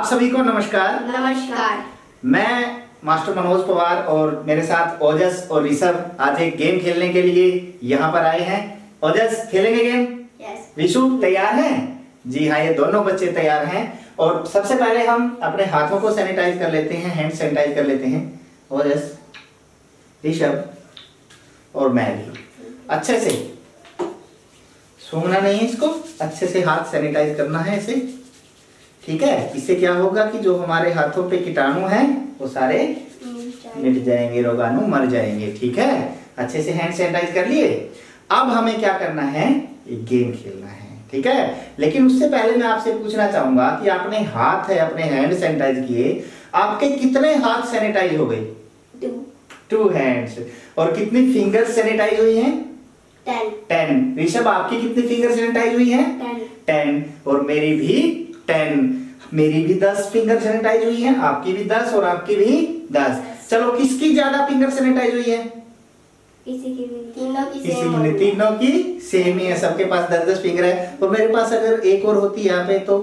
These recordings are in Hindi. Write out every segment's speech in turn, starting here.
आप सभी को नमस्कार। नमस्कार। मैं मास्टर मनोज पवार और मेरे साथ ओजस और ऋषभ आज एक गेम खेलने के लिए यहाँ पर आए हैं। ओजस खेलेंगे गेम? यस। ऋषु तैयार हैं? जी हाँ, ये दोनों बच्चे तैयार हैं। और सबसे पहले हम अपने हाथों को सैनिटाइज कर लेते हैं, हैंड सैनिटाइज कर लेते हैं। ओजस, ऋषभ और मैं भी अच्छे से, सूंघना नहीं है इसको, अच्छे से हाथ सैनिटाइज करना है इसे, ठीक है। इससे क्या होगा कि जो हमारे हाथों पे कीटाणु हैं वो सारे मिट जाएंगे, रोगाणु मर जाएंगे, ठीक है। अच्छे से हैंड सैनिटाइज कर लिए। अब हमें क्या करना है, एक गेम खेलना है, ठीक है। लेकिन उससे पहले मैं आपसे पूछना चाहूंगा कि आपने हाथ है अपने हैंड सैनिटाइज किए, आपके कितने हाथ सैनिटाइज हो गए? 2 हैंड्स। और कितनी फिंगर्स सैनिटाइज हुई हैं? 10। ऋषभ, आपकी कितनी फिंगर सैनिटाइज हुई हैं? 10। और मेरी भी 10। मेरी भी 10 फिंगर सैनिटाइज हुई हैं, आपकी भी 10 और आपकी भी 10। चलो, किसकी ज्यादा फिंगर सैनिटाइज हुई है? किसी की भी, तीनों की सेम ही है। सबके पास 10-10 फिंगर है। और मेरे पास अगर एक और होती यहाँ पे तो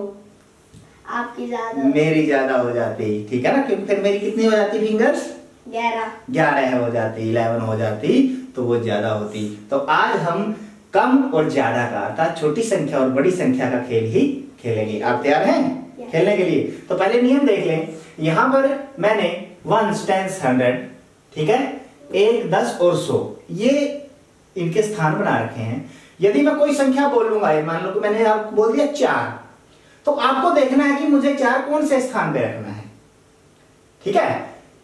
आपकी ज्यादा, मेरी ज्यादा हो जाती, ठीक है ना। क्योंकि फिर मेरी कितनी हो जाती फिंगर्स? 11 हो जाती, 11 हो जाती, तो वो ज्यादा होती। तो आज हम कम और ज्यादा का अर्थात छोटी संख्या और बड़ी संख्या का खेल ही खेलेंगे। आप तैयार हैं खेलने के लिए? तो पहले नियम देख लें। यहाँ पर मैंने 1, 10, 100, ठीक है, 1, 10 और 100 ये इनके स्थान बना रखे हैं। यदि मैं कोई संख्या बोलूंगा, मान लो कि मैंने आपको बोल दिया 4, तो आपको देखना है कि मुझे 4 कौन से स्थान पे रखना है, ठीक है,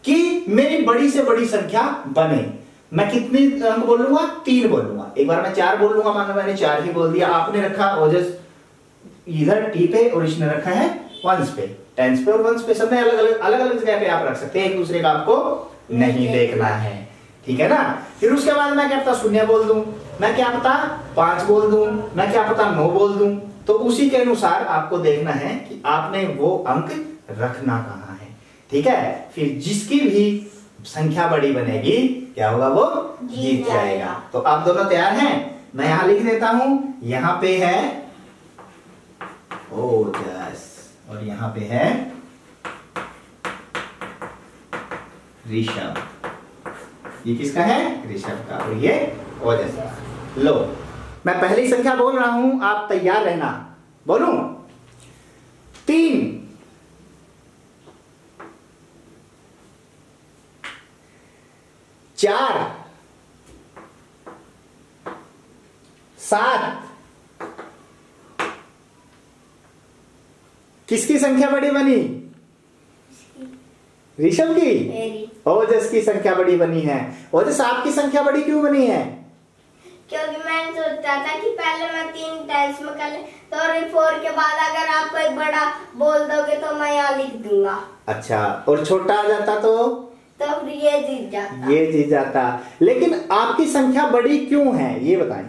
कि मेरी बड़ी से बड़ी संख्या बने। मैं कितनी अंक बोलूंगा? 3 बोलूंगा। एक बार मैं 4 बोल लूंगा, मान लो मैंने 4 ही बोल दिया, आपने रखा ओजस इधर टी पे और इसने रखा है वंस पे, टेंस पे और वंस पे। सबने अलग अलग जगह पे आप रख सकते हैं, एक दूसरे का आपको नहीं देखना है, ठीक है ना। फिर उसके बाद मैं क्या पता 0 बोल दूं, मैं क्या पता 5 बोल दूं, मैं क्या पता 9 बोल दूं। तो उसी के अनुसार आपको देखना है कि आपने वो अंक रखना कहां है, ठीक है। फिर जिसकी भी संख्या बड़ी बनेगी क्या होगा, वो जीत जाएगा। तो आप दोनों तैयार हैं? मैं यहां लिख देता हूं, यहां पे है ओजस और यहां पे है ऋषभ। ये किसका है? ऋषभ का। और ये ओजस का। लो, मैं पहली संख्या बोल रहा हूं, आप तैयार रहना। बोलूं? 3, 4, 7। किसकी संख्या बड़ी बनी? ऋषभ की। ओजस की संख्या बड़ी बनी है। ओजस, आपकी संख्या बड़ी क्यों बनी है? क्योंकि मैंने सोचा था कि पहले मैं 3 टेंस में कर ले, तो 4 के बाद अगर आप कोई बड़ा बोल दोगे तो मैं यहाँ लिख दूंगा। अच्छा, और छोटा आ जाता तो फिर ये जीत जाता। ये जीत जाता। लेकिन आपकी संख्या बड़ी क्यों है ये बताएं।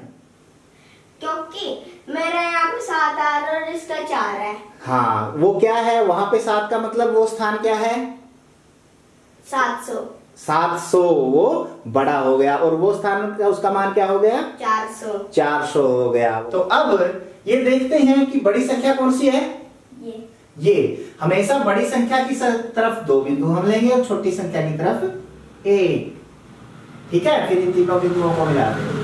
क्योंकि मेरे यहाँ पे 7 आ रहा और इसका 4 है। हाँ, वो क्या है वहां पे 7 का मतलब वो स्थान क्या है? 700 वो बड़ा हो गया, और वो स्थान का उसका मान क्या हो गया? 400 हो गया। तो अब ये देखते हैं कि बड़ी संख्या कौन सी है? ये हमेशा बड़ी संख्या की तरफ 2 बिंदु हम लेंगे और छोटी संख्या की तरफ 1, ठीक है। फिर इन तीनों बिंदुओं को मिला देंगे,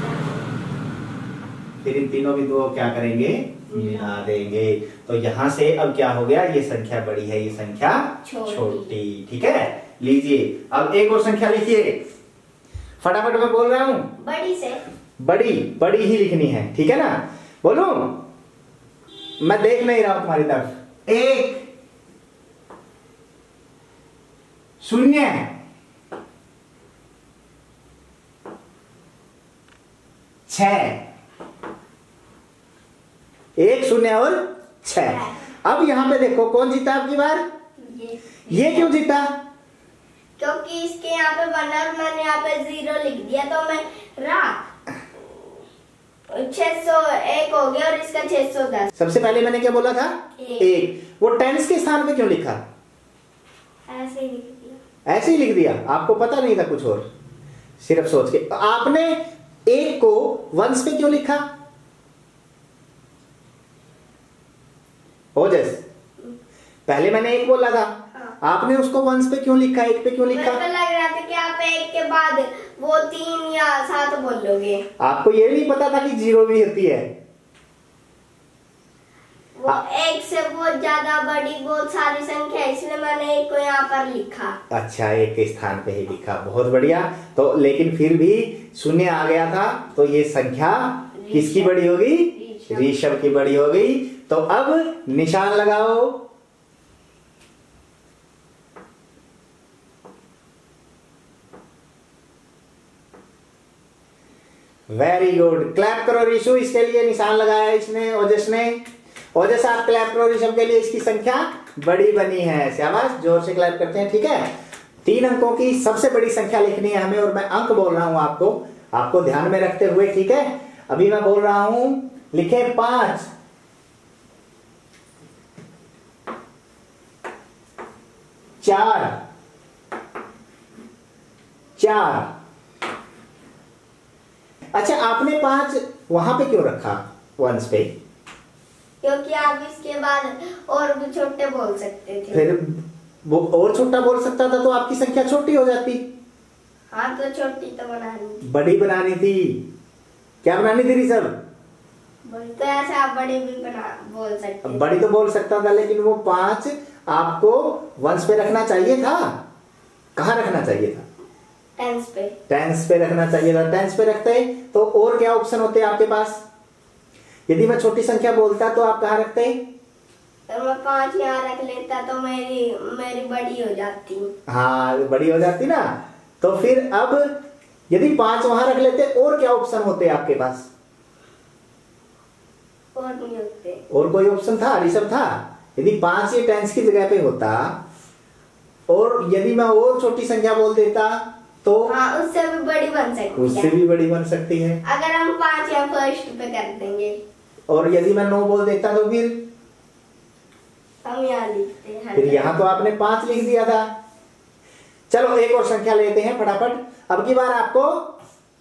फिर इन तीनों बिंदुओं को क्या करेंगे? मिला देंगे। तो यहां से अब क्या हो गया, ये संख्या बड़ी है, ये संख्या छोटी, ठीक है। लीजिए, अब एक और संख्या लिखिए, फटाफट मैं बोल रहा हूं। बड़ी से बड़ी ही लिखनी है, ठीक है ना। बोलूं? मैं देख नहीं रहा हूं तुम्हारी तरफ। 1, 0, 6, 1, 0 और 6। अब यहां पे देखो कौन जीता आपकी बार? ये क्यों जीता? क्योंकि इसके यहाँ पे 1 और मैंने यहाँ पे 0 लिख दिया, तो मैं 601 हो गया और इसका 610। सबसे पहले मैंने क्या बोला था? 1। वो टेंस के स्थान पे क्यों लिखा? ऐसे ही लिख दिया। ऐसे ही लिख दिया, आपको पता नहीं था कुछ और, सिर्फ सोच के। आपने 1 को वंस पे क्यों लिखा? ओजस, पहले मैंने 1 बोला था। हाँ। आपने उसको वंस पे क्यों लिखा, 1 पे क्यों लिखा? मुझे लग रहा था कि आप 1 के बाद वो 3 या 7 बोलोगे। आपको ये नहीं पता था कि 0 भी होती है? वो 1 से बहुत ज्यादा बड़ी बहुत सारी संख्या है, इसलिए मैंने 1 को यहाँ पर लिखा। अच्छा, 1 के स्थान पे ही लिखा, बहुत बढ़िया। तो लेकिन फिर भी 0 आ गया था, तो ये संख्या किसकी बड़ी होगी? ऋषभ की बड़ी हो गई। तो अब निशान लगाओ। वेरी गुड, क्लैप करो ऋषु, इसके लिए निशान लगाया इसने, ओजस ने। ओजस आप क्लैप करो ऋषभ के लिए, इसकी संख्या बड़ी बनी है। शाबाश, जोर से क्लैप करते हैं। ठीक है, 3 अंकों की सबसे बड़ी संख्या लिखनी है हमें, और मैं अंक बोल रहा हूं आपको ध्यान में रखते हुए। ठीक है, अभी मैं बोल रहा हूं, लिखे 5, 4, 4। अच्छा, आपने 5 वहां पे क्यों रखा, वंस पे? क्योंकि आप इसके बाद और भी छोटे बोल सकते थे। फिर वो और छोटा बोल सकता था तो आपकी संख्या छोटी हो जाती। हाँ, तो छोटी तो बनानी थी। बड़ी बनानी थी। क्या बनानी थी ऋषभ? तो ऐसे आप बड़ी भी बोल सकते थे। बड़ी तो बोल सकता था, लेकिन वो 5 आपको वंस पे रखना चाहिए था। कहाँ रखना चाहिए था? टेंस पे। टेंस पे रखना चाहिए था। टेंस पे रखते तो और क्या ऑप्शन होते आपके पास? यदि मैं छोटी संख्या बोलता तो आप कहाँ रखते? तो मैं 5 यहाँ रख लेता तो मेरी बड़ी हो जाती। हाँ, बड़ी हो जाती ना। तो फिर अब यदि 5 वहां रख लेते, और क्या ऑप्शन होते आपके पास? और नहीं होते। और कोई ऑप्शन था ऋषभ? था। यदि 5 ये टेंस की जगह पे होता, और यदि मैं और छोटी संख्या बोल देता तो हाँ, उससे भी बड़ी बन सकती है। उससे भी बड़ी बन सकती है। अगर हम 5 या फर्स्ट पे कर देंगे। और यदि मैं 9 बोल देता तो फिर हम यहाँ लिखते हैं। फिर यहाँ तो आपने 5 लिख दिया था। चलो एक और संख्या लेते हैं फटाफट। अब की बार आपको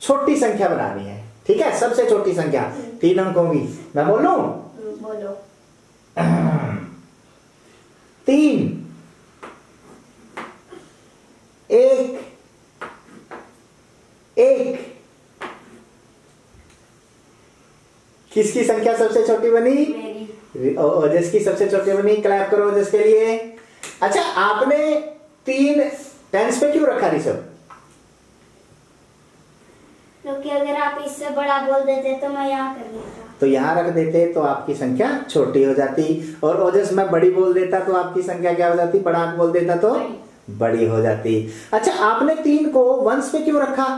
छोटी संख्या बनानी है। ठीक है, सबसे छोटी संख्या 3 अंकों की। मैं बोलूं? बोलो। 3, 1, 1। किसकी संख्या सबसे छोटी बनी? मेरी। ओजस की सबसे छोटी बनी। क्लैप करो ओजस के लिए। अच्छा, आपने 3 टेंस पे क्यों रखा ऋषभ? क्योंकि अगर आप इससे बड़ा बोल देते तो मैं यहाँ कर लेता। तो यहाँ रख देते तो आपकी संख्या छोटी हो जाती। और ओजस मैं बड़ी बोल देता तो आपकी संख्या क्या हो जाती? बड़ा अंक बोल देता तो बड़ी हो जाती। अच्छा, आपने 3 को वंस पे क्यों रखा?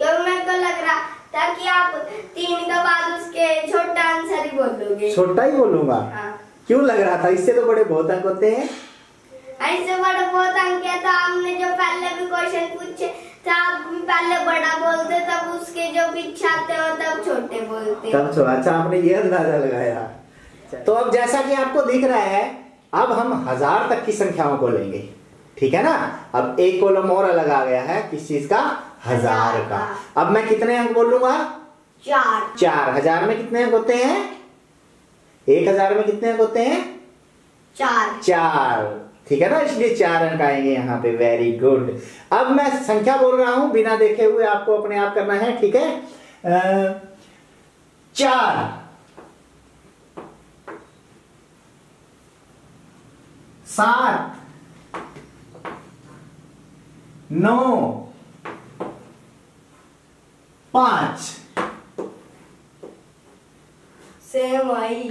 क्योंकि मेरे को लग रहा था कि आप 3 के बाद उसके छोटा आंसर ही बोलोगे। छोटा ही बोलूंगा? हाँ। क्यों लग रहा था? इससे तो बड़े बहुत अंक होते हैं। ऐसे बड़ा बहुत अंक है, तो आपने जो पहले भी क्वेश्चन पूछे तो आप पहले बड़ा बोलते, तब उसके जो पीछे आते हो तब छोटे बोलते। तब छोटा। अच्छा, आपने ये अंदाजा लगाया। तो अब जैसा कि आपको दिख रहा है, अब हम 1000 तक की संख्याओं को लेंगे। ठीक है ना? अब एक कॉलम और अलग आ गया है, किस चीज का? 1000 का। अब मैं कितने अंक बोलूंगा? 4। 4। 1000 में कितने अंक होते हैं? 1000 में कितने अंक होते हैं? 4। 4। ठीक है ना, इसलिए 4 अंक आएंगे यहाँ पे। Very good. अब मैं संख्या बोल रहा हूं, बिना देखे हुए आपको अपने आप करना है। ठीक है? 4, 7, 9, 5। सेम आई।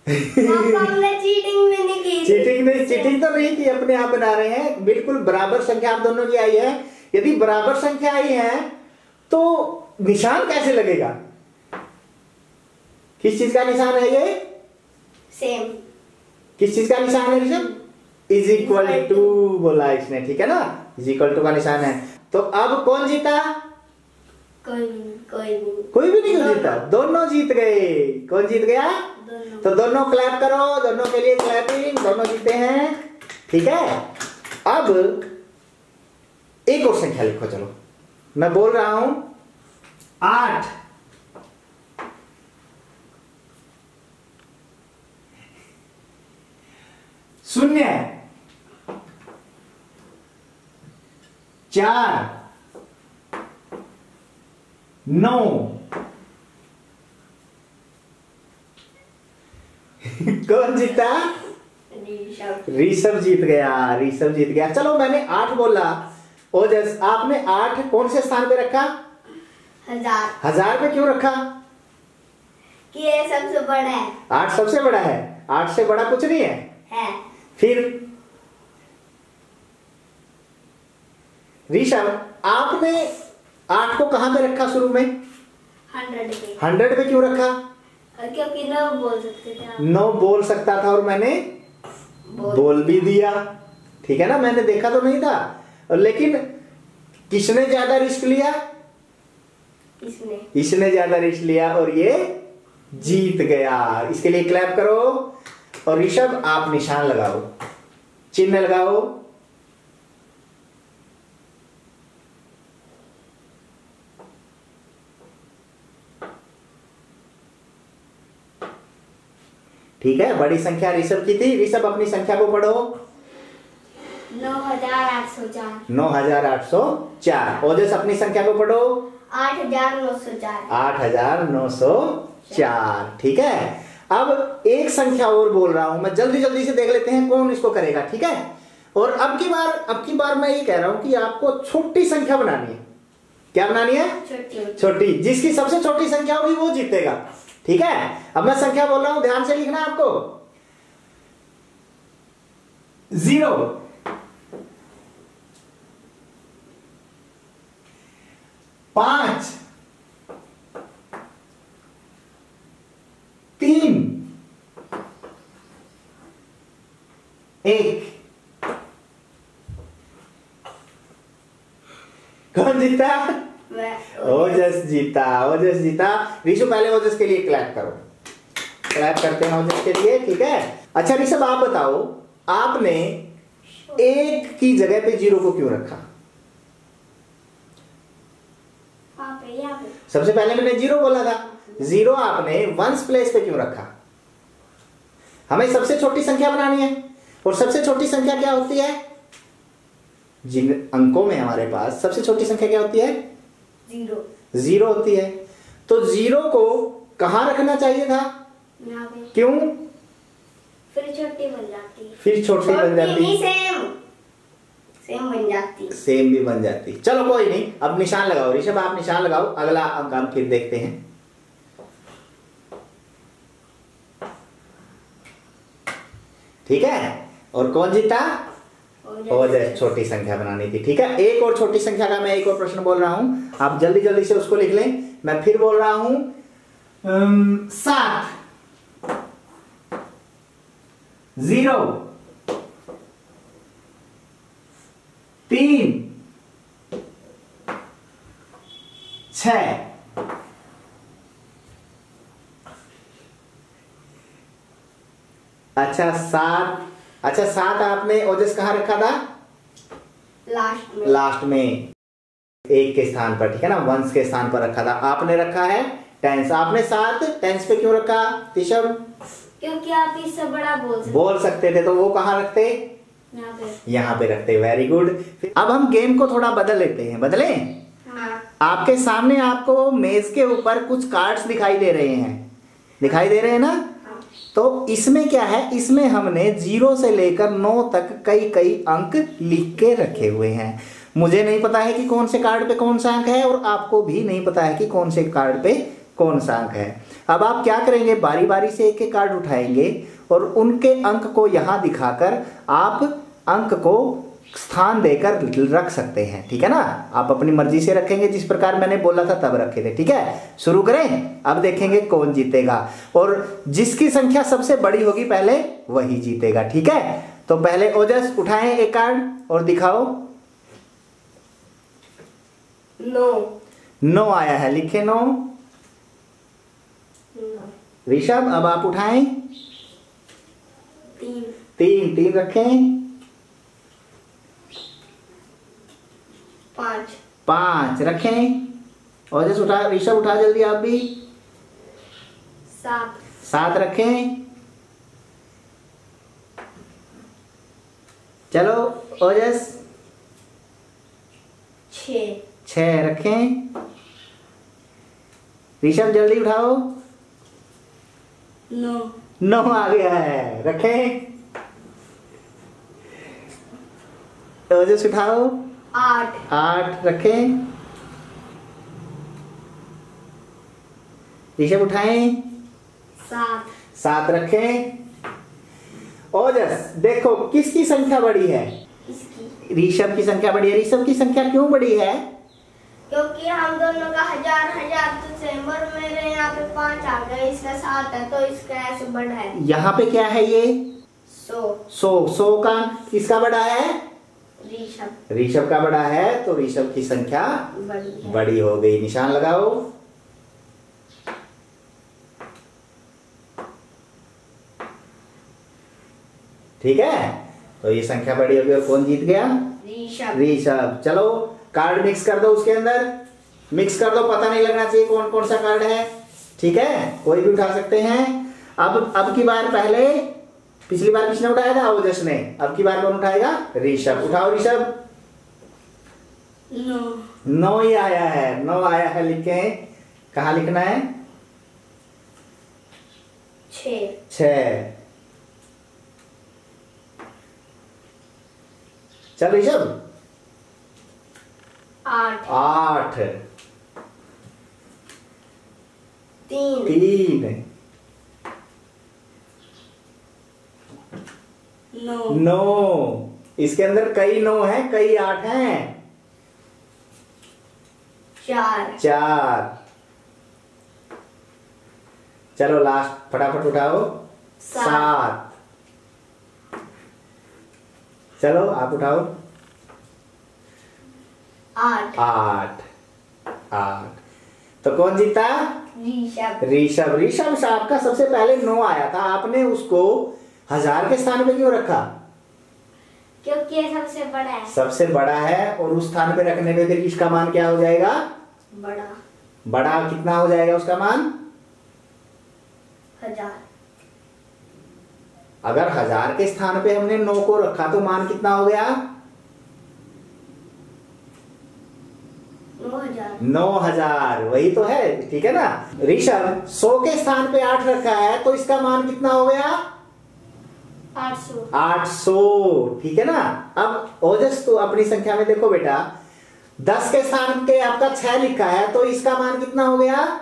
हमने चीटिंग भी नहीं की। चीटिंग तो नहीं की, अपने आप बना रहे हैं। बिल्कुल बराबर संख्या आप दोनों की आई है। यदि बराबर संख्या आई है तो निशान कैसे लगेगा? किस चीज का निशान है ये? सेम। किस चीज का निशान है ऋषभ? इज इक्वल टू बोला इसने। ठीक है ना? इज इक्वल टू का निशान है। तो अब कौन जीता? कोई भी नहीं जीता। दोनों जीत गए। कौन जीत गया? तो दोनों क्लैप करो, दोनों के लिए क्लैपिंग। दोनों जीते हैं। ठीक है? अब एक और संख्या लिखो। चलो, मैं बोल रहा हूं 8, शून्य, 4, 9। कौन जीता? ऋषभ जीत गया, ऋषभ जीत गया। चलो मैंने 8 बोला, ओजस आपने 8 कौन से स्थान पे रखा? 1000 पे क्यों रखा? कि ये सबसे बड़ा है। 8 सबसे बड़ा है, 8 से बड़ा कुछ नहीं है। फिर ऋषभ आपने 8 को कहां पे रखा शुरू में? 100 पे क्यों रखा? क्योंकि 9 बोल सकते थे आप। 9 बोल सकता था और मैंने बोल भी दिया, ठीक है ना। मैंने देखा तो नहीं था, लेकिन किसने ज्यादा रिस्क लिया? इसने ज्यादा रिस्क लिया और ये जीत गया। इसके लिए क्लैप करो। और ऋषभ आप निशान लगाओ, चिन्ह लगाओ। ठीक है, बड़ी संख्या ऋषभ की थी। ऋषभ अपनी संख्या को पढ़ो। 9804। 9804। ओजस अपनी संख्या को पढ़ो। 8904। 8904। ठीक है, अब एक संख्या और बोल रहा हूं मैं, जल्दी जल्दी से देख लेते हैं कौन इसको करेगा। ठीक है, और अब की बार मैं ये कह रहा हूं कि आपको छोटी संख्या बनानी है। क्या बनानी है? छोटी। जिसकी सबसे छोटी संख्या होगी वो जीतेगा। ठीक है, अब मैं संख्या बोल रहा हूं, ध्यान से लिखना आपको। 0, 5, 3, 1। कौन जीता? ओजस जीता, ओजस जीता। ऋषभ पहले ओजस के लिए क्लैप करो। क्लैप करते हैं ओजस के लिए, ठीक है। अच्छा ऋषभ आप बताओ, आपने 1 की जगह पे 0 को क्यों रखा? सबसे पहले मैंने 0 बोला था, 0 आपने वंस प्लेस पे क्यों रखा? हमें सबसे छोटी संख्या बनानी है, और सबसे छोटी संख्या क्या होती है? जिन अंकों में हमारे पास सबसे छोटी संख्या क्या होती है? 0 होती है। तो 0 को कहां रखना चाहिए था? यहाँ पे। क्यों? फिर छोटी बन जाती। फिर छोटी बन जाती। सेम बन जाती। सेम भी बन जाती। चलो कोई नहीं, अब निशान लगाओ। ऋषभ आप निशान लगाओ, अगला अंक हम फिर देखते हैं। ठीक है, और कौन जीता? ओजस। छोटी संख्या बनानी थी। ठीक है, एक और छोटी संख्या का मैं एक और प्रश्न बोल रहा हूं, आप जल्दी जल्दी से उसको लिख लें। मैं फिर बोल रहा हूं 7, 0, 3, 6, अच्छा 7। अच्छा 7 आपने ओजस कहां रखा था? लास्ट में 1 के स्थान पर, ठीक है ना, वंस के स्थान पर रखा था। आपने रखा है टेंस। आपने 7 टेंस पे क्यों रखा ऋषभ? क्योंकि आप इससे बड़ा बोल सकते थे, तो वो कहां रखते? यहाँ पे रखते। Very good. अब हम गेम को थोड़ा बदल लेते हैं। बदलें? हाँ। आपके सामने आपको मेज के ऊपर कुछ कार्ड्स दिखाई दे रहे हैं, दिखाई दे रहे हैं ना? तो इसमें क्या है, इसमें हमने 0 से लेकर 9 तक कई कई अंक लिख के रखे हुए हैं। मुझे नहीं पता है कि कौन से कार्ड पे कौन सा अंक है, और आपको भी नहीं पता है कि कौन से कार्ड पे कौन सा अंक है। अब आप क्या करेंगे, बारी बारी से एक एक कार्ड उठाएंगे और उनके अंक को यहाँ दिखाकर आप अंक को स्थान देकर रख सकते हैं। ठीक है ना, आप अपनी मर्जी से रखेंगे, जिस प्रकार मैंने बोला था तब रखे थे। ठीक है, शुरू करें। अब देखेंगे कौन जीतेगा, और जिसकी संख्या सबसे बड़ी होगी पहले वही जीतेगा। ठीक है, तो पहले ओजस उठाएं एक कार्ड और दिखाओ। 9 आया है, लिखे 9। ऋषभ अब आप उठाएं। 3 रखें। 5 रखें। और जैसे उठा, ऋषभ उठा जल्दी आप भी। 7 रखें। चलो ओजस 6 रखें। ऋषभ जल्दी उठाओ। 9 आ गया है, रखें। ओजस उठाओ। 8 रखें। ऋषभ उठाएं। 7 रखें। ओजस देखो किसकी संख्या बड़ी है? ऋषभ की संख्या बड़ी है। ऋषभ की संख्या क्यों बड़ी है? क्योंकि हम दोनों का 1000 तो सेम और मेरे यहाँ पे 5 आ गए, इसका 7 है तो इसका ऐसे बड़ा है। यहाँ पे क्या है ये? 100 का किसका बड़ा है? ऋषभ का बड़ा है, तो ऋषभ की संख्या बड़ी हो गई। निशान लगाओ। ठीक है, तो ये संख्या बड़ी हो गई। और कौन जीत गया? ऋषभ। चलो कार्ड मिक्स कर दो, उसके अंदर मिक्स कर दो, पता नहीं लगना चाहिए कौन कौन सा कार्ड है। ठीक है, कोई भी उठा सकते हैं। अब की बार पहले, पिछली बार किसने उठाया था? ओजस ने। अब की बार कौन उठाएगा? ऋषभ। उठाओ ऋषभ। 9 ही आया है। 9 आया है, लिखे। कहाँ लिखना है? 6। चल ऋषभ। 8 3 9। इसके अंदर कई 9 हैं, कई 8 हैं। 4। चलो लास्ट फटाफट उठाओ। 7। चलो आप उठाओ। 8। तो कौन जीता? ऋषभ। ऋषभ से आपका सबसे पहले 9 आया था, आपने उसको 1000 के स्थान पे क्यों रखा? क्योंकि ये सबसे बड़ा है। सबसे बड़ा है, और उस स्थान पे रखने पे फिर इसका मान क्या हो जाएगा? बड़ा कितना हो जाएगा उसका मान? 1000। अगर 1000 के स्थान पे हमने 9 को रखा तो मान कितना हो गया? 9000। वही तो है, ठीक है ना। ऋषभ 100 के स्थान पे 8 रखा है, तो इसका मान कितना हो गया? 800। ठीक है ना। अब ओजस तो अपनी संख्या में देखो बेटा, 10 के स्थान पे आपका 6 लिखा है, तो इसका मान कितना हो गया?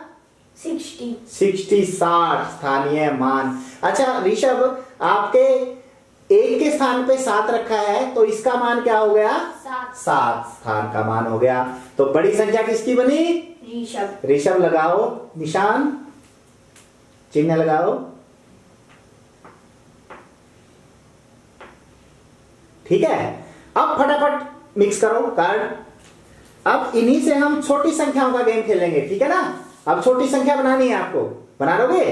60 स्थानीय मान। अच्छा ऋषभ, आपके 1 के स्थान पे 7 रखा है, तो इसका मान क्या हो गया? 7 स्थान का मान हो गया। तो बड़ी संख्या किसकी बनी? ऋषभ। लगाओ निशान, चिन्ह लगाओ। ठीक है, अब फटाफट मिक्स करो कार्ड। अब इन्हीं से हम छोटी संख्याओं का गेम खेलेंगे, ठीक है ना। अब छोटी संख्या बनानी है आपको, बना लोगे?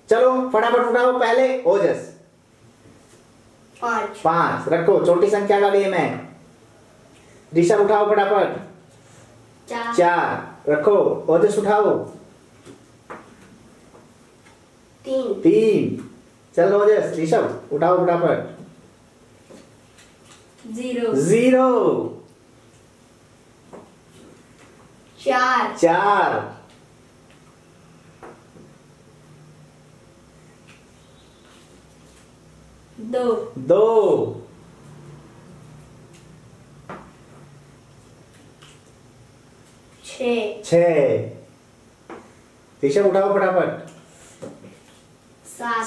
चलो फटाफट उठाओ। पहले ओजस 5 रखो, छोटी संख्या का गेम है। ऋषभ उठाओ फटाफट। 4 रखो। ओजस उठाओ। 3। चलो ओजस। ऋषभ उठाओ फटाफट। 0। 4। 2। 6। ऋषभ उठाओ फटाफट।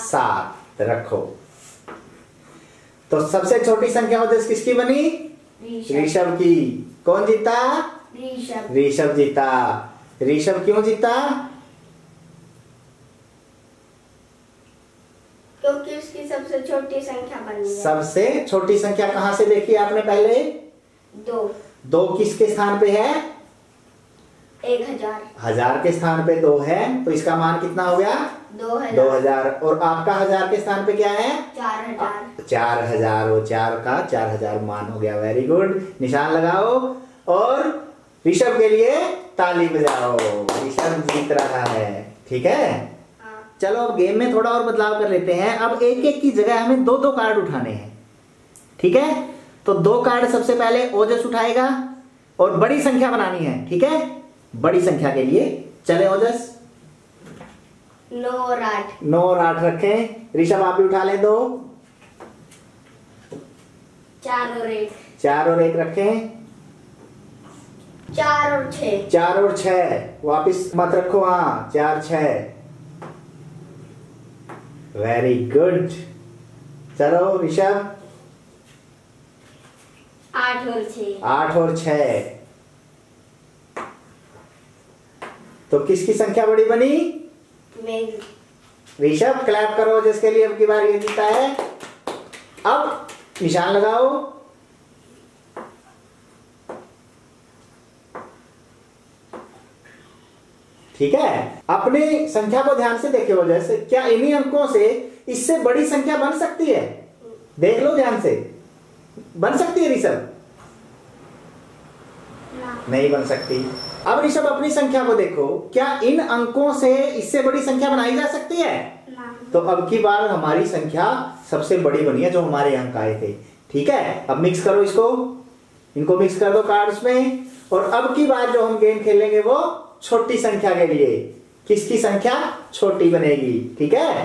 7 रखो। तो सबसे छोटी संख्या ओजस किसकी बनी? ऋषभ की। कौन जीता? ऋषभ जीता। ऋषभ क्यों जीता? क्योंकि उसकी सबसे छोटी संख्या बनी है। सबसे छोटी संख्या कहां से देखी आपने पहले? 2 किसके स्थान पे है? 1000 के स्थान पे 2 है, तो इसका मान कितना हो गया? 2000। और आपका 1000 के स्थान पे क्या है? 4000। वो 4 का 4000 मान हो गया। Very good. निशान लगाओ और ऋषभ के लिए ताली बजाओ। ऋषभ जीत रहा है, ठीक है। चलो अब गेम में थोड़ा और बदलाव कर लेते हैं। अब एक एक की जगह हमें 2-2 कार्ड उठाने हैं, ठीक है। तो 2 कार्ड सबसे पहले ओजस उठाएगा और बड़ी संख्या बनानी है, ठीक है। बड़ी संख्या के लिए चले ओजस। 9 और 8। 9 और 8 रखें। ऋषभ आप भी उठा लें 2। 4 और 1। 4 और 1 रखें। 4 और 6। 4 और 6 वापिस मत रखो, हाँ 4 6। Very good. चलो ऋषभ 8 और 6। 8 और 6। तो किसकी संख्या बड़ी बनी? मेरी। ऋषभ क्लैप करो जिसके लिए अब की बार ये जीता है। अब निशान लगाओ। ठीक है, अपने संख्या को ध्यान से देखिए। जैसे क्या इन्हीं अंकों से इससे बड़ी संख्या बन सकती है? देख लो ध्यान से, बन सकती है ऋषभ? नहीं बन सकती। अब ऋषभ अपनी संख्या को देखो, क्या इन अंकों से इससे बड़ी संख्या बनाई जा सकती है? तो अब की बार हमारी संख्या सबसे बड़ी बनी है जो हमारे अंक आए थे। ठीक है, अब मिक्स करो इसको, इनको मिक्स कर दो कार्ड्स में। और अब की बार जो हम गेम खेलेंगे वो छोटी संख्या के लिए। किसकी संख्या छोटी बनेगी? ठीक है,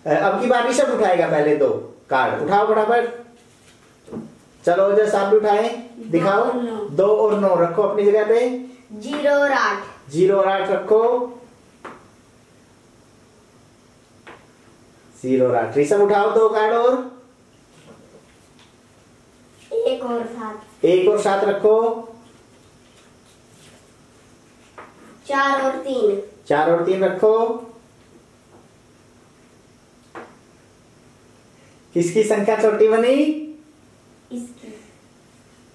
अब की बार ऋषभ उठाएगा पहले 2 कार्ड। उठाओ फटाफट। चलो जैसे आप भी उठाए, दिखाओ। 2 और 9 रखो अपनी जगह पे। 0 और 8। 0 और 8 रखो। 0 और 8। ऋषभ उठाओ 2 कार्ड और। 1 और 7। 1 और 7 रखो। 4 और 3। 4 और 3 रखो। किसकी संख्या छोटी बनी? इसकी।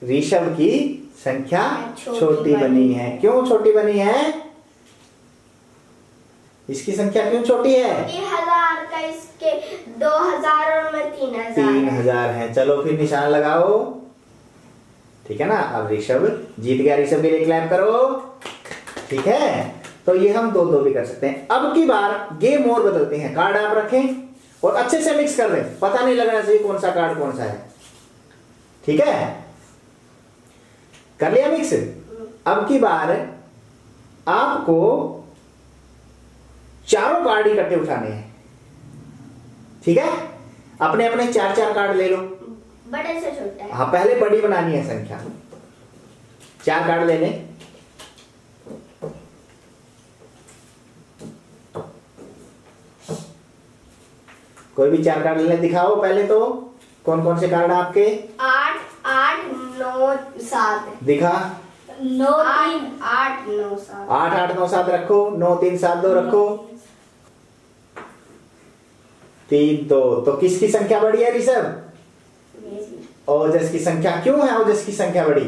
ऋषभ की संख्या छोटी बनी है। क्यों छोटी बनी है? इसकी संख्या क्यों छोटी है? 1000 का इसके 2000 और मैं 3000। 3000 है। चलो फिर निशान लगाओ। ठीक है ना, अब ऋषभ जीत गया। ऋषभ के लिए क्लैप करो। ठीक है, तो ये हम 2-2 भी कर सकते हैं। अब की बार गेम और बदलते हैं। कार्ड आप रखें और अच्छे से मिक्स कर दें, पता नहीं लगना चाहिए कौन सा कार्ड कौन सा है। ठीक है, कर लिया मिक्स। अब की बार आपको चारों कार्ड इकट्ठे उठाने हैं। ठीक है, अपने अपने 4-4 कार्ड ले लो। बड़े से छोटा। हाँ, पहले बड़ी बनानी है संख्या। 4 कार्ड ले लें। कोई भी 4 कार्ड लेने दिखाओ पहले। तो कौन कौन से कार्ड आपके? 8 8 9 7 दिखा। 9 3 8 9 7। 8 8 9 7 रखो। 9 3 7 2 रखो। 3 2। तो किसकी संख्या बड़ी है ऋषभ? ओजस की संख्या। क्यों है ओजस की संख्या बड़ी?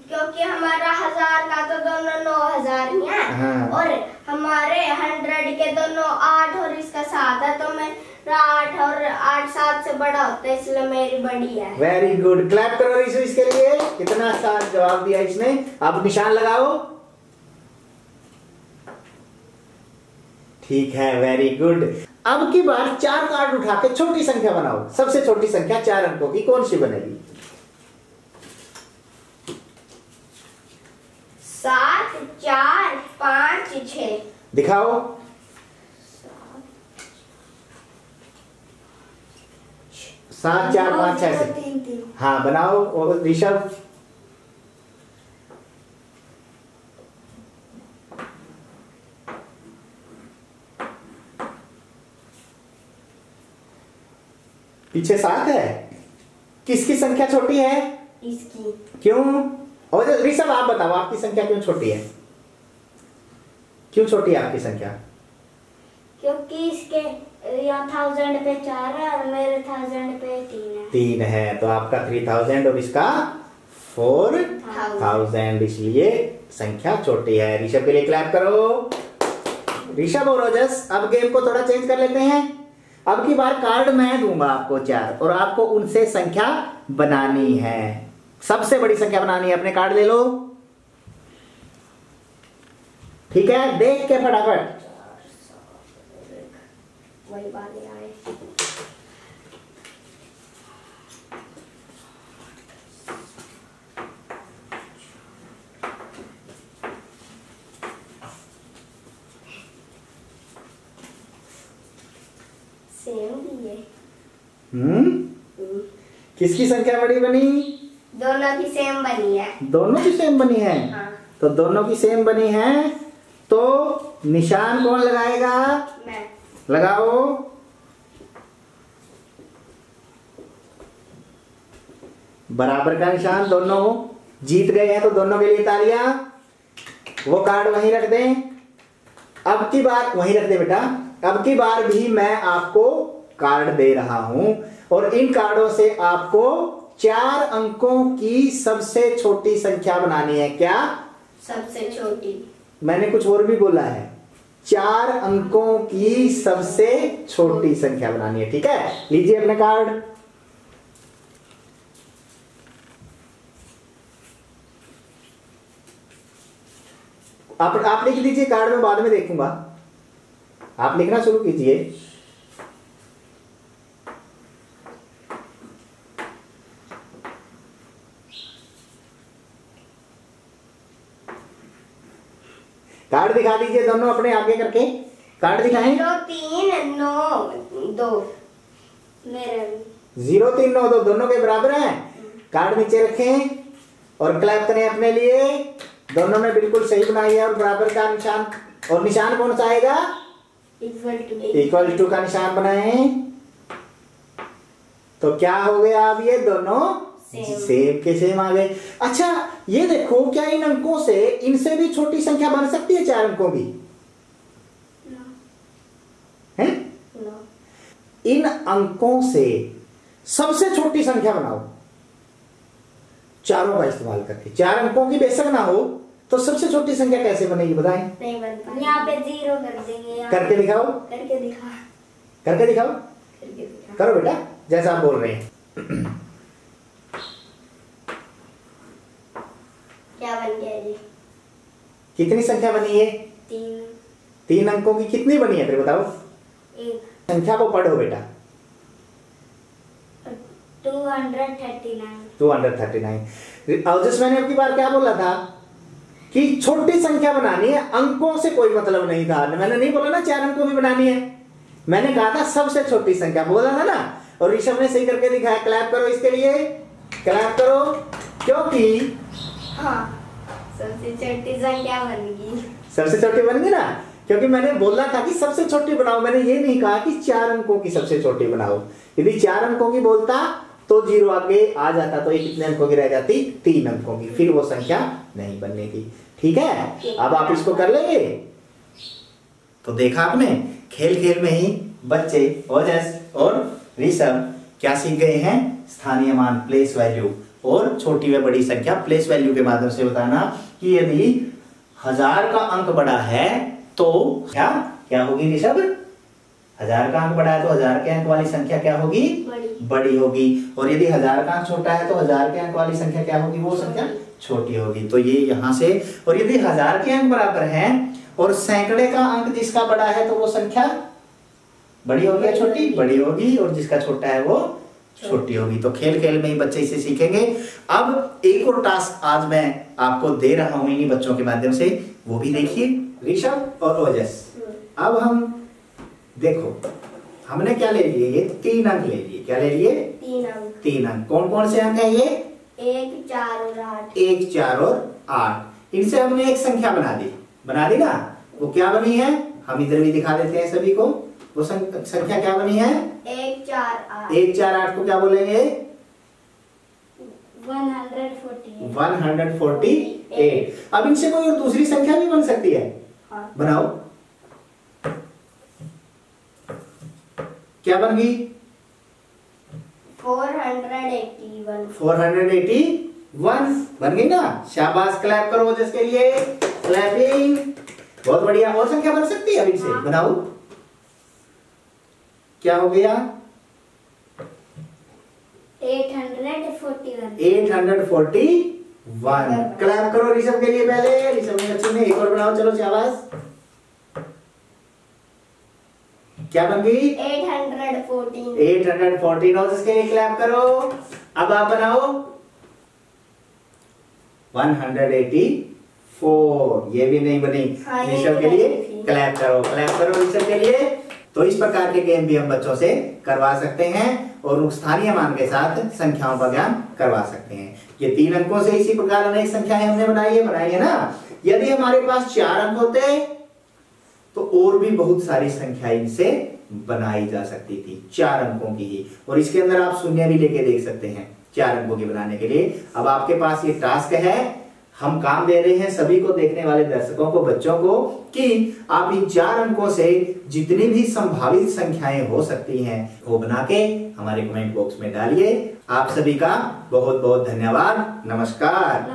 क्योंकि हमारा 1000 का तो दोनों 9000 ही है। हाँ। और हमारे 100 के दोनों 8 और इसका 7 है, तो मेरा 8 और 8 7 से बड़ा होता है, इसलिए मेरी बड़ी है। वेरी गुड, क्लैप करो ऋषभ इसके लिए। कितना अच्छा जवाब दिया इसने। अब निशान लगाओ। ठीक है, वेरी गुड। अब की बार 4 कार्ड उठा के छोटी संख्या बनाओ। सबसे छोटी संख्या 4 अंकों की कौन सी बनेगी? 7 4 5 6। दिखाओ। 7 4 5 6 से। हाँ बनाओ। और ऋषभ? पीछे 7 है। किसकी संख्या छोटी है? इसकी। क्यों? और ऋषभ आप बताओ, आपकी संख्या क्यों छोटी है? क्यों छोटी है आपकी संख्या? क्योंकि इसके 1000 पे 4 है और मेरे 1000 पे 3 है। 3 है, तो आपका 3000 और इसका 4000, इसलिए संख्या छोटी है। ऋषभ के लिए क्लैप करो। ऋषभ और ओजस, अब गेम को थोड़ा चेंज कर लेते हैं। अब की बार कार्ड मैं दूंगा आपको 4 और आपको उनसे संख्या बनानी है। सबसे बड़ी संख्या बनानी है। अपने कार्ड ले लो। ठीक है, देख के फटाफट। वही बात है। सेम भी है। किसकी संख्या बड़ी बनी? दोनों की सेम बनी है। दोनों की सेम बनी है। हाँ। तो दोनों की सेम बनी है तो निशान कौन लगाएगा? मैं। लगाओ। बराबर का निशान, दोनों जीत गए हैं तो दोनों के लिए तालियां। वो कार्ड वहीं रख दें। अब की बार वहीं रख दे बेटा। अब की बार भी मैं आपको कार्ड दे रहा हूं और इन कार्डों से आपको 4 अंकों की सबसे छोटी संख्या बनानी है। क्या? सबसे छोटी। मैंने कुछ और भी बोला है। 4 अंकों की सबसे छोटी संख्या बनानी है। ठीक है, लीजिए अपने कार्ड। आप लिख लीजिए कार्ड में, बाद में देखूंगा। आप लिखना शुरू कीजिए। कार्ड दिखा दीजिए दोनों अपने आगे करके। कार्ड दिखाएं। 0 3 9 2 मेरे 0 3 9 2 दोनों के बराबर हैं। कार्ड नीचे रखें और क्लैप करें अपने लिए। दोनों ने बिल्कुल सही बनाई है और बराबर का निशान। और निशान कौन सा आएगा? इक्वल टू का निशान बनाएं। तो क्या हो गया? अब ये दोनों सेम के सेम आ गए। अच्छा ये देखो, क्या इन अंकों से इनसे भी छोटी संख्या बन सकती है? 4 अंकों की है? इन अंकों से सबसे छोटी संख्या बनाओ चारों का इस्तेमाल करके। 4 अंकों की बेशक ना हो तो सबसे छोटी संख्या कैसे बनेगी बताएं? नहीं बनता। यहाँ पे 0 कर देंगे। करके दिखाओ। करके दिखा। करके दिखाओ। करके दिखा। करो बेटा जैसा आप बोल रहे हैं। क्या बन गया जी? कितनी संख्या बनी है? 3। 3 अंकों की कितनी बनी है फिर बताओ? 1। संख्या को पढ़ो बेटा। 239। 239। और जिस मैंने अपनी बार क्या बोला था कि छोटी संख्या बनानी है, अंकों से कोई मतलब नहीं था। मैंने नहीं बोला ना 4 अंकों में बनानी है। मैंने कहा था सबसे छोटी संख्या, बोला था ना। और ऋषभ ने सही करके दिखाया। क्लैप करो इसके लिए, क्लैप करो। क्योंकि हाँ सबसे छोटी संख्या बन गई। सबसे छोटी बन गई ना, क्योंकि मैंने बोला था कि सबसे छोटी बनाओ। मैंने ये नहीं कहा कि 4 अंकों की सबसे छोटी बनाओ। यदि 4 अंकों की बोलता तो 0 आगे आ जाता तो ये कितने अंकों की रह जाती? 3 अंकों की। फिर वो संख्या नहीं बननी थी। ठीक है, अब आप इसको कर लेंगे। तो देखा आपने, खेल खेल में ही बच्चे ओजस और ऋषभ क्या सीख गए हैं? स्थानीय मान, प्लेस वैल्यू, और छोटी व बड़ी संख्या प्लेस वैल्यू के माध्यम से बताना कि यदि 1000 का अंक बड़ा है तो क्या होगी ऋषभ? 1000 का अंक बड़ा है तो 1000 के अंक वाली संख्या क्या होगी? बड़ी होगी। और यदि 1000 का अंक छोटा है तो 1000 के अंक वाली संख्या क्या होगी? वो संख्या छोटी होगी। तो ये यहां से, और यदि 1000 के अंक बराबर हैं और सैकड़े का अंक जिसका बड़ा है तो वो संख्या बड़ी होगी या छोटी? बड़ी होगी। और जिसका छोटा है वो छोटी होगी। तो खेल खेल में ही बच्चे इसे सीखेंगे। अब एक और टास्क आज मैं आपको दे रहा हूं इन्हीं बच्चों के माध्यम से, वो भी देखिए ऋषभ और ओजस। अब हम देखो, हमने क्या ले लिए? ये 3 अंक ले लिए। क्या ले लिए? 3 अंक। 3 अंक। कौन कौन से अंक है ये? 1 4 और 8। 1 4 और 8। इनसे हमने एक संख्या बना दी। बना दी ना? वो क्या बनी है? हम इधर भी दिखा देते हैं सभी को। वो संख्या क्या बनी है? 1 4 8। 1 4 8 को क्या बोलेंगे? 148। 148। अब इनसे कोई और दूसरी संख्या भी बन सकती है। हाँ। बनाओ। क्या बन गई? 481। 481 बन गई ना? शाबाश, क्लैप करो जिसके लिए। क्लैपिंग। बहुत बढ़िया। और संख्या बन सकती है अब इनसे। हाँ। बनाओ। क्या हो गया? 841। 841। क्लैप करो ऋषभ के लिए पहले। ऋषभ ने अच्छे में एक और बनाओ। चलो शाबाश। क्या बन गई? 814। 814। और इसके लिए क्लैप करो। अब आप बनाओ 184। ये भी नहीं बनी। हाँ, ऋषभ के लिए क्लैप करो। क्लैप करो ऋषभ के लिए। तो इस प्रकार के गेम भी हम बच्चों से करवा सकते हैं और स्थानीय मान के साथ संख्याओं का ज्ञान करवा सकते हैं। ये 3 अंकों से इसी प्रकार अनेक संख्याएं हमने बनाई है ना। यदि हमारे पास 4 अंक होते तो और भी बहुत सारी संख्याएं इनसे बनाई जा सकती थी, 4 अंकों की ही। और इसके अंदर आप शून्य भी लेके देख सकते हैं 4 अंकों की बनाने के लिए। अब आपके पास ये टास्क है, हम काम दे रहे हैं सभी को, देखने वाले दर्शकों को, बच्चों को, कि आप इन 4 अंकों से जितनी भी संभावित संख्याएं हो सकती हैं वो बना के हमारे कमेंट बॉक्स में डालिए। आप सभी का बहुत बहुत धन्यवाद। नमस्कार।